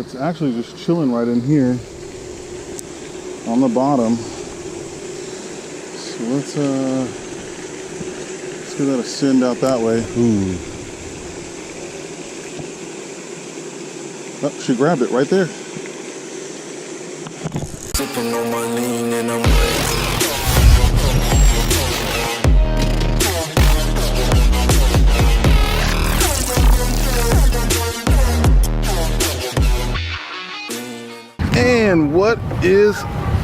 that's actually just chilling right in here on the bottom. So let's give that a send out that way. Ooh. Oh, she grabbed it right there. Sipping on my lean and I'm And what is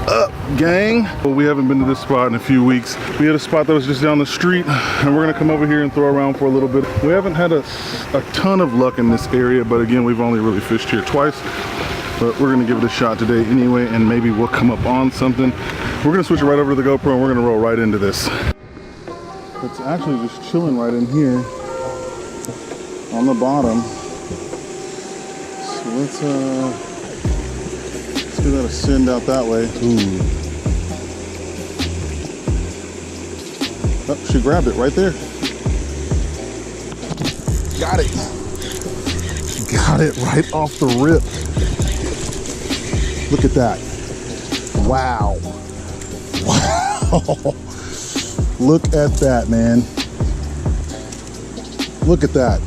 up, gang? Well, we haven't been to this spot in a few weeks. We had a spot that was just down the street, and we're gonna come over here and throw around for a little bit. We haven't had a ton of luck in this area, but again, we've only really fished here twice. But we're gonna give it a shot today anyway, and maybe we'll come up on something. We're gonna switch it right over to the GoPro, and we're gonna roll right into this. It's actually just chilling right in here on the bottom. So let's give that a send out that way. Ooh. Oh, she grabbed it right there. Got it. Got it right off the rip. Look at that. Wow. Wow. Look at that, man. Look at that.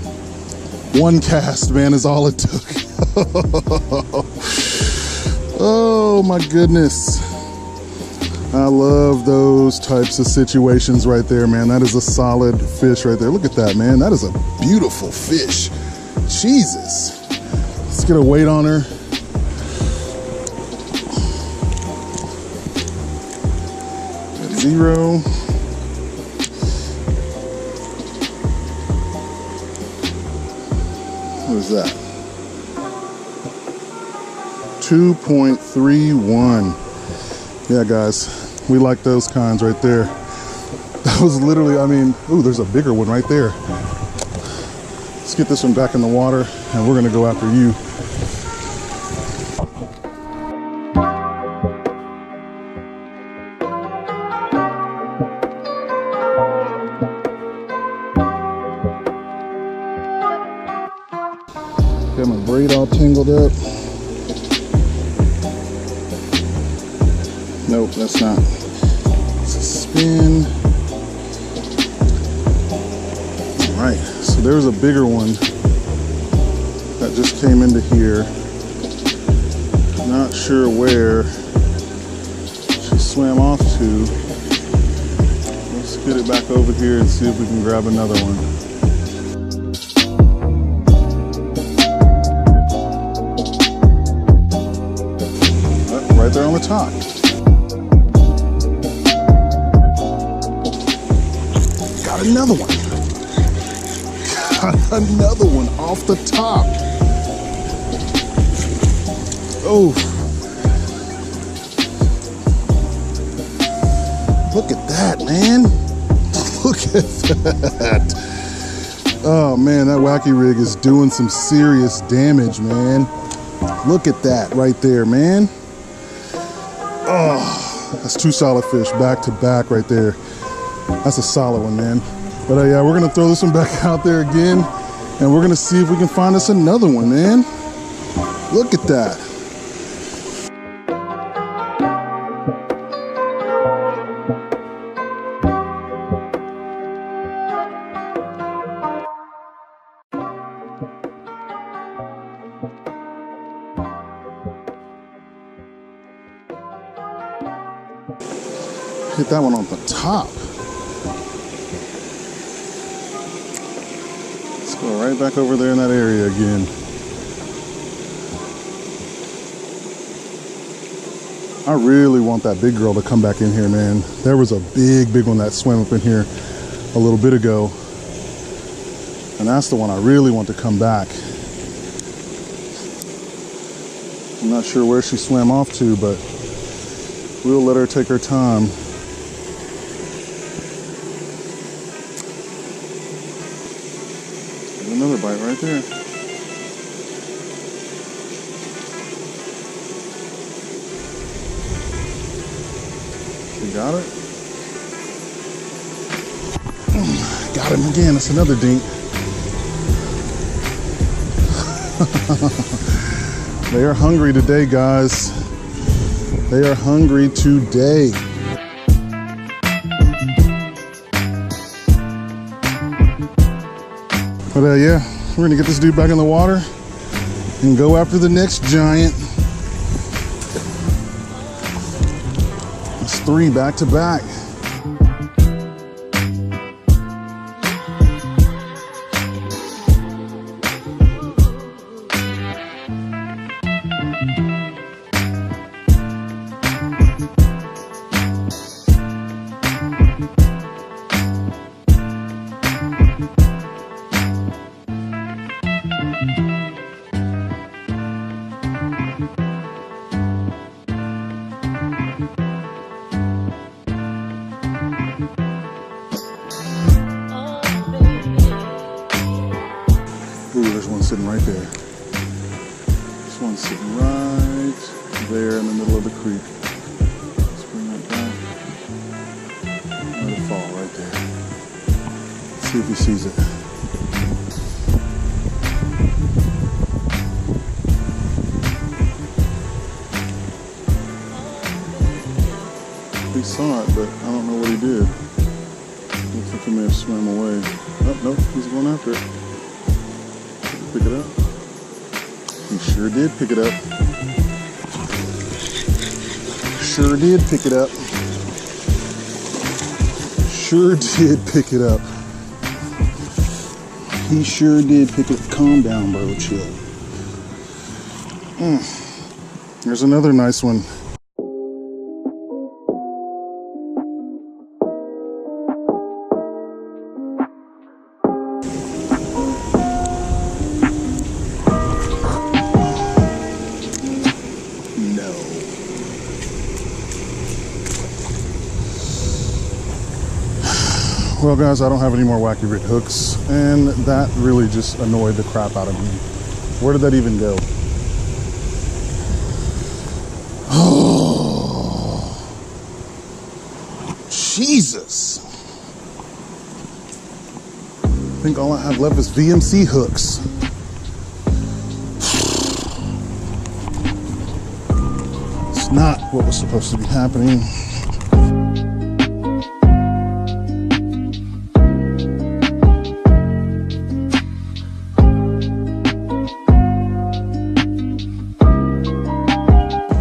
One cast, man, is all it took. Oh my goodness. I love those types of situations right there, man. That is a solid fish right there. Look at that, man. That is a beautiful fish. Jesus. Let's get a weight on her. At 0. What is that? 2.31. Yeah, guys, we like those kinds right there. That was literally, I mean, ooh, there's a bigger one right there. Let's get this one back in the water, and we're gonna go after you. Got my braid all tangled up. Nope, that's not. It's a spin. All right, so there's a bigger one that just came into here. Not sure where she swam off to. Let's get it back over here and see if we can grab another one. Right there on the top. Got another one. Got another one off the top. Oh. Look at that, man. Look at that. Oh man, that wacky rig is doing some serious damage, man. Look at that right there, man. Oh, that's 2 solid fish back to back right there. That's a solid one, man. But yeah, we're gonna throw this one back out there again, and we're gonna see if we can find us another one, man. Look at that. Hit that one on the top. Let's go right back over there in that area again. I really want that big girl to come back in here, man. There was a big one that swam up in here a little bit ago. And that's the one I really want to come back. I'm not sure where she swam off to, but we'll let her take her time. Another bite right there. You got it? Got him again. That's another dink. They are hungry today, guys. They are hungry today. But yeah, we're gonna get this dude back in the water and go after the next giant. It's 3 back to back. Ooh, there's one sitting right there. There's one sitting right there in the middle of the creek. Let's bring that back. Let it fall right there. Let's see if he sees it. He saw it, but I don't know what he did. Looks like he may have swam away. Oh, nope, he's going after it. Pick it up. He sure did pick it up. Sure did pick it up. Sure did pick it up. He sure did pick it up. Calm down, bro. Chill. There's another nice one. Well, guys, I don't have any more Wacky Rig hooks, and that really just annoyed the crap out of me. Where did that even go? Oh, Jesus. I think all I have left is VMC hooks. It's not what was supposed to be happening.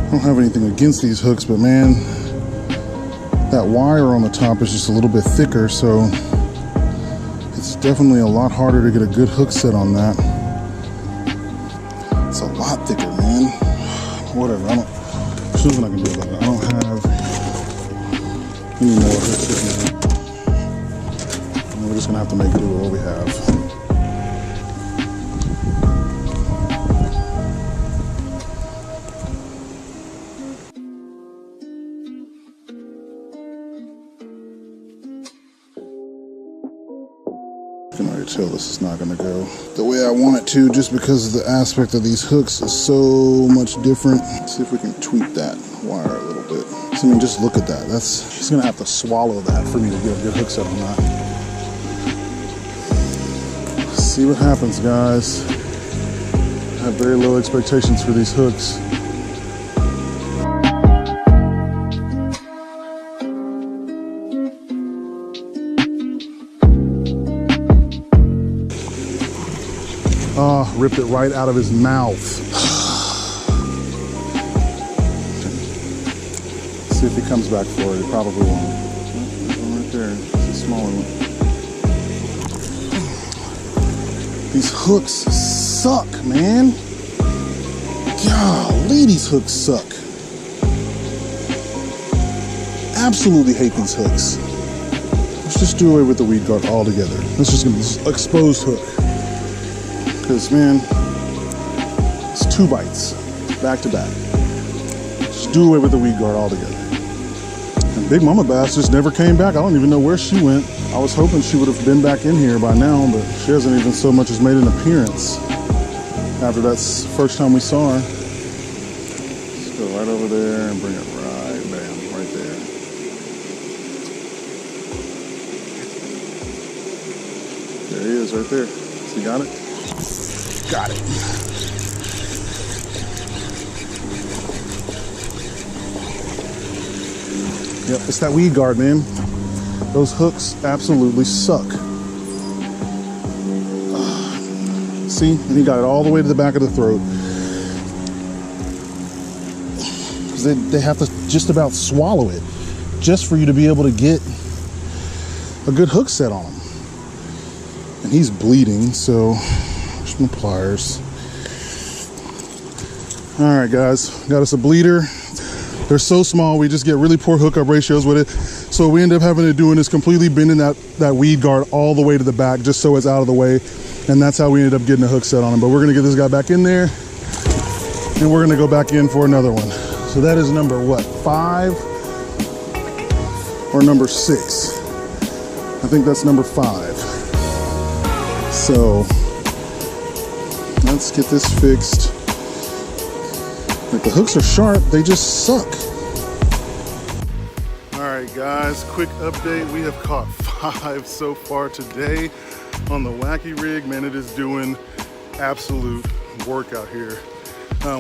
I don't have anything against these hooks, but man, that wire on the top is just a little bit thicker, so it's definitely a lot harder to get a good hook set on that. It's a lot thicker, man. Whatever, there's nothing I can do about it. I don't have any more hooks in there. And we're just gonna have to make do with what we have. I can already tell this is not going to go the way I want it to, just because of the aspect of these hooks is so much different. Let's see if we can tweak that wire a little bit. I mean, just look at that. She's going to have to swallow that for me to get a good hook set on that. Let's see what happens, guys. I have very low expectations for these hooks. Oh, ripped it right out of his mouth. See if he comes back for it. He probably won't. There's one right there. It's a smaller one. These hooks suck, man. Golly, these hooks suck. Absolutely hate these hooks. Let's just do away with the weed guard altogether. Let's just get this exposed hook. Because, man, it's 2 bites, back to back. Just do away with the weed guard altogether. And Big Mama Bass just never came back. I don't even know where she went. I was hoping she would have been back in here by now, but she hasn't even so much as made an appearance after that's the first time we saw her. Let's go right over there and bring it right, bam, right there. There he is, right there. So you got it? Got it. Yep, it's that weed guard, man. Those hooks absolutely suck. See, and he got it all the way to the back of the throat. They have to just about swallow it just for you to be able to get a good hook set on him. And he's bleeding, so there's my pliers. All right, guys, got us a bleeder. They're so small, we just get really poor hookup ratios with it. So what we end up having to do is completely bending that weed guard all the way to the back just so it's out of the way. And that's how we ended up getting a hook set on him. But we're gonna get this guy back in there and we're gonna go back in for another one. So that is number what, 5 or number 6? I think that's number 5. So let's get this fixed. Like, the hooks are sharp, they just suck. All right, guys, quick update. We have caught 5 so far today on the Wacky Rig. Man, it is doing absolute work out here.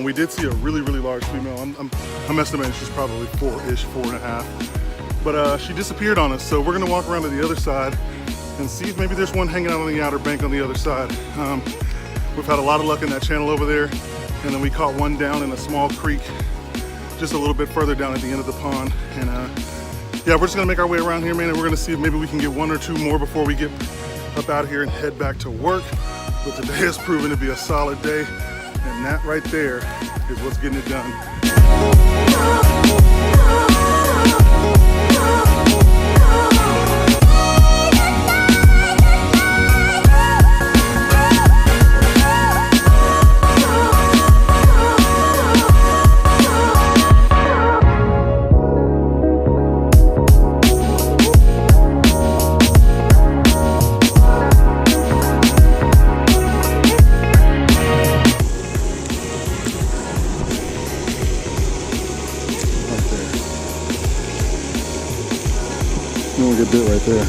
We did see a really, really large female. I'm estimating she's probably 4-ish, 4.5. But she disappeared on us, so we're gonna walk around to the other side and see if maybe there's one hanging out on the outer bank on the other side. We've had a lot of luck in that channel over there, and then we caught one down in a small creek just a little bit further down at the end of the pond. And yeah, we're just gonna make our way around here, man, and we're gonna see if maybe we can get 1 or 2 more before we get up out of here and head back to work. But today has proven to be a solid day, and that right there is what's getting it done. Good bit right there.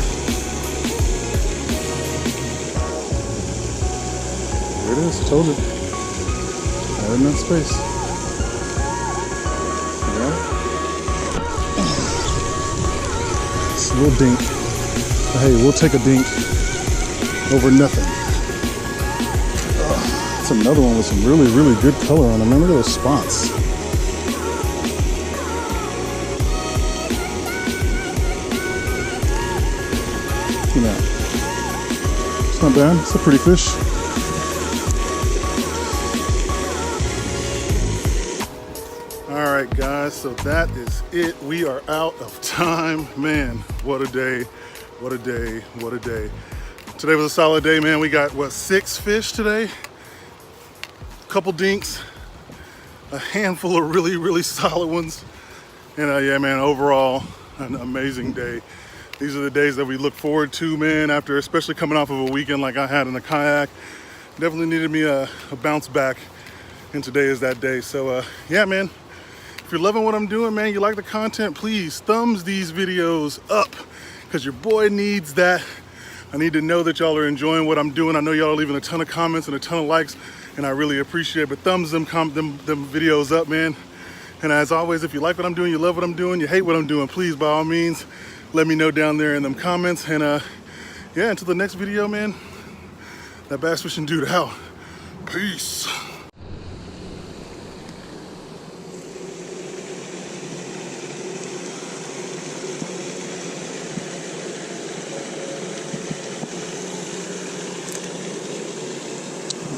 There it is, I told you. Right in that space. Yeah. It's a little dink. But hey, we'll take a dink over nothing. That's another one with some really, really good color on them. Man, look at those spots. Look at that. It's not bad. It's a pretty fish. All right, guys, so that is it. We are out of time. Man, what a day. What a day. What a day. Today was a solid day, man. We got, what, 6 fish today? A couple dinks. A handful of really, really solid ones. And yeah, man, overall, an amazing day. These are the days that we look forward to, man, after especially coming off of a weekend like I had in the kayak. Definitely needed me a bounce back, and today is that day. So yeah, man, if you're loving what I'm doing, man, you like the content, please thumbs these videos up, because your boy needs that. I need to know that y'all are enjoying what I'm doing. I know y'all are leaving a ton of comments and a ton of likes, and I really appreciate it. But thumbs them videos up, man. And as always, if you like what I'm doing, you love what I'm doing, you hate what I'm doing, please, by all means, let me know down there in them comments. And yeah, until the next video, man, that bass fishing dude out. Peace.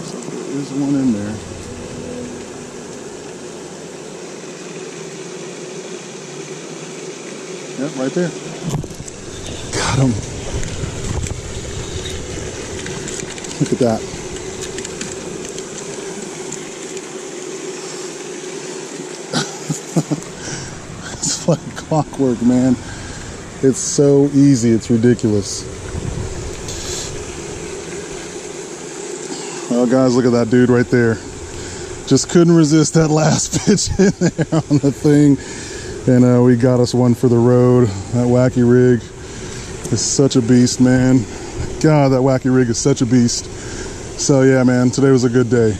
So there is one in there. Yep, right there. Got him. Look at that. It's like clockwork, man. It's so easy, it's ridiculous. Well, guys, look at that dude right there. Just couldn't resist that last pitch in there on the thing. And we got us one for the road. That Wacky Rig is such a beast, man. God, that Wacky Rig is such a beast. So yeah, man, today was a good day.